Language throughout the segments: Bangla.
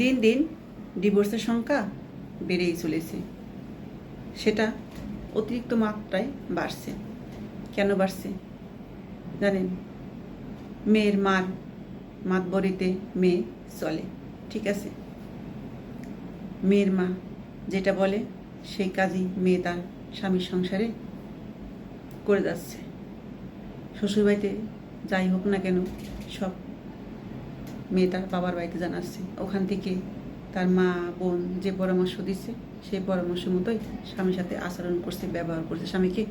দিন দিন ডিভোর্সের সংখ্যা বেড়েই চলেছে। সেটা অতিরিক্ত মাত্রায় বাড়ছে। কেন বাড়ছে জানেন? মেয়ের মাতবরিতে মেয়ে চলে, ঠিক আছে? মেয়ের মা যেটা বলে সেই কাজই মেয়ে তার স্বামীর সংসারে করে যাচ্ছে। শ্বশুরবাড়িতে যাই হোক না কেন সব মেয়ে তার বাবার বাড়িতে জানাচ্ছে। ওখান থেকে তার মা বোন যে পরামর্শ দিচ্ছে সেই পরামর্শ মতোই স্বামীর সাথে আচরণ করছে, ব্যবহার করছে, স্বামীকে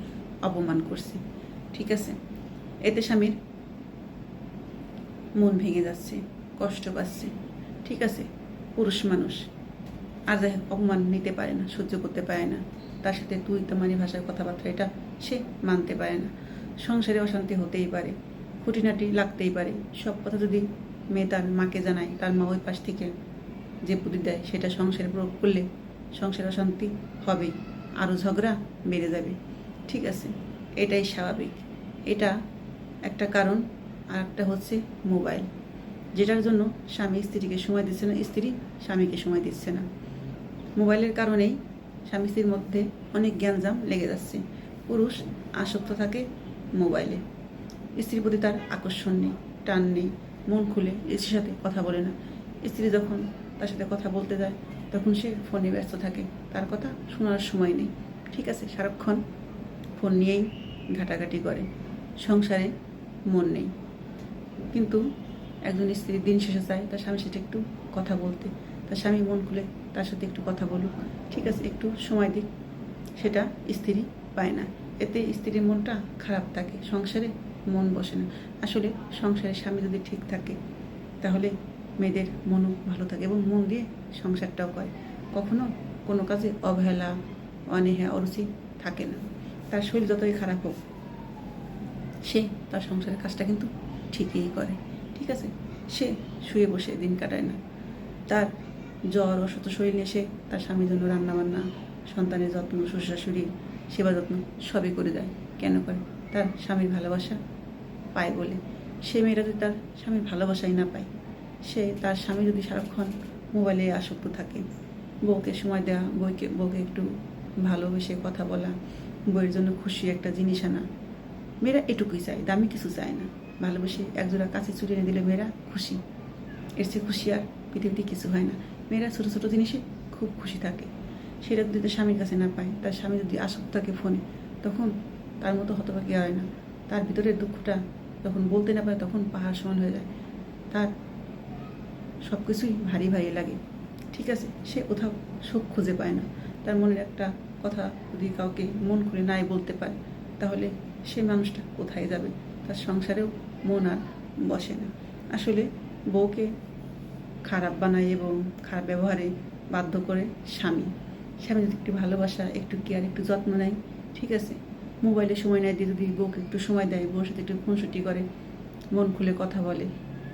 অপমান করছে, ঠিক আছে? এতে স্বামীর মন ভেঙে যাচ্ছে, কষ্ট পাচ্ছে, ঠিক আছে? পুরুষ মানুষ আর যাই হোক অপমান নিতে পারে না, সহ্য করতে পারে না। তার সাথে তুই তোমারি ভাষার কথাবার্তা এটা সে মানতে পারে না। সংসারে অশান্তি হতেই পারে, খুঁটিনাটি লাগতেই পারে। সব কথা যদি মেয়ে তার মাকে জানায়, তার মা ওই পাশ থেকে যে বুদ্ধি দেয় সেটা সংসারে প্রয়োগ করলে সংসারে অশান্তি হবেই, আরও ঝগড়া বেড়ে যাবে, ঠিক আছে? এটাই স্বাভাবিক। এটা একটা কারণ। আর একটা হচ্ছে মোবাইল, যেটার জন্য স্বামী স্ত্রীকে সময় দিচ্ছে না, স্ত্রী স্বামীকে সময় দিচ্ছে না। মোবাইলের কারণেই স্বামী স্ত্রীর মধ্যে অনেক জ্ঞানজাম লেগে যাচ্ছে। পুরুষ আসক্ত থাকে মোবাইলে, স্ত্রীর প্রতি তার আকর্ষণ নেই, টান নেই, মন খুলে স্ত্রীর সাথে কথা বলে না। স্ত্রী যখন তার সাথে কথা বলতে যায় তখন সে ফোনে ব্যস্ত থাকে, তার কথা শোনার সময় নেই, ঠিক আছে? সারাক্ষণ ফোন নিয়েই ঘাটাঘাটি করে, সংসারে মন নেই। কিন্তু একজন স্ত্রী দিন শেষে চায় তার স্বামীর সাথে একটু কথা বলতে, তার স্বামী মন খুলে তার সাথে একটু কথা বলুক, ঠিক আছে? একটু সময় দিক, সেটা স্ত্রী পায় না। এতে স্ত্রীর মনটা খারাপ থাকে, সংসারে মন বসে না। আসলে সংসারে স্বামী যদি ঠিক থাকে তাহলে মেয়েদের মনও ভালো থাকে এবং মন দিয়ে সংসারটাও করে। কখনো কোনো কাজে অবহেলা, অনীহা, অরুচি থাকে না। তার শরীর যতই খারাপ হোক সে তার সংসারের কাজটা কিন্তু ঠিকই করে, ঠিক আছে? সে শুয়ে বসে দিন কাটায় না। তার জ্বর অসুস্থ শরীর নিয়ে সে তার স্বামীর জন্য রান্নাবান্না, সন্তানের যত্ন, শ্বশুর শাশুড়ির সেবা যত্ন সবই করে দেয়। কেন করে? তার স্বামীর ভালোবাসা পায় বলে। সে মেয়েরা যদি তার স্বামীর ভালোবাসাই না পায়, সে তার স্বামী যদি সারাক্ষণ মোবাইলে আসক্ত থাকে, বউকে সময় দেওয়া, বউকে একটু ভালোবেসে কথা বলা, বউয়ের জন্য খুশি একটা জিনিস আনা, মেয়েরা এটুকুই চায়, দামি কিছু চায় না। ভালোবেসে একজোড়া কাছে চুরি এনে দিলে মেয়েরা খুশি, এর চেয়ে খুশি আর পৃথিবীতে কিছু হয় না। মেয়েরা ছোটো ছোটো জিনিসে খুব খুশি থাকে। সেটা যদি তার স্বামীর কাছে না পায়, তার স্বামী যদি আসক্ত থাকে ফোনে, তখন তার মতো হতভাগী হয় না। তার ভিতরের দুঃখটা যখন বলতে না পারে তখন পাহাড় সমান হয়ে যায়। তার সব কিছুই ভারী ভারী লাগে, ঠিক আছে? সে কোথাও সুখ খুঁজে পায় না। তার মনের একটা কথা যদি কাউকে মন খুলে নাই বলতে পারে তাহলে সে মানুষটা কোথায় যাবে? তার সংসারেও মন আর বসে না। আসলে বউকে খারাপ বানায় এবং খারাপ ব্যবহারে বাধ্য করে স্বামী। স্বামী যদি একটু ভালোবাসা, একটু কেয়ার, একটু যত্ন নেয়, ঠিক আছে? মোবাইলে সময় নেয় দিয়ে যদি বউকে একটু সময় দেয়, বউর সাথে একটু খুনসুটি করে, মন খুলে কথা বলে,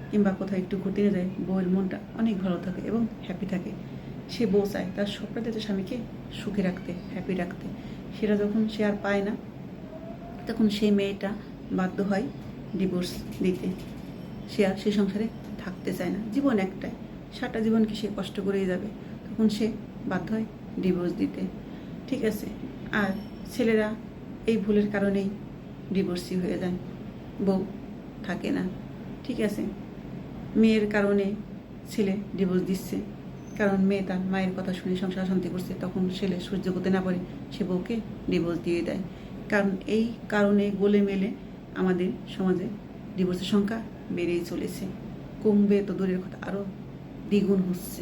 কিংবা কোথাও একটু ঘুরতে নিয়ে যায়, বউয়ের মনটা অনেক ভালো থাকে এবং হ্যাপি থাকে। সে বউ চায় তার সবটাতে স্বামীকে সুখে রাখতে, হ্যাপি রাখতে। সেটা যখন সে আর পায় না তখন সেই মেয়েটা বাধ্য হয় ডিভোর্স দিতে। সে আর সে সংসারে থাকতে চায় না। জীবন একটাই, সারাটা জীবন কি সে কষ্ট করেই যাবে? তখন সে বাধ্য হয় ডিভোর্স দিতে, ঠিক আছে? আর ছেলেরা এই ভুলের কারণেই ডিভোর্সি হয়ে যায়, বউ থাকে না, ঠিক আছে? মেয়ের কারণে ছেলে ডিভোর্স দিচ্ছে, কারণ মেয়ে তার মায়ের কথা শুনে সংসার শান্তি করছে, তখন ছেলে সহ্য করতে না পারে সে বউকে ডিভোর্স দিয়ে দেয়। কারণ এই কারণে গোলে মেলে আমাদের সমাজে ডিভোর্সের সংখ্যা বেড়েই চলেছে, কমবে তো দূরের কথা, আরও দ্বিগুণ হচ্ছে।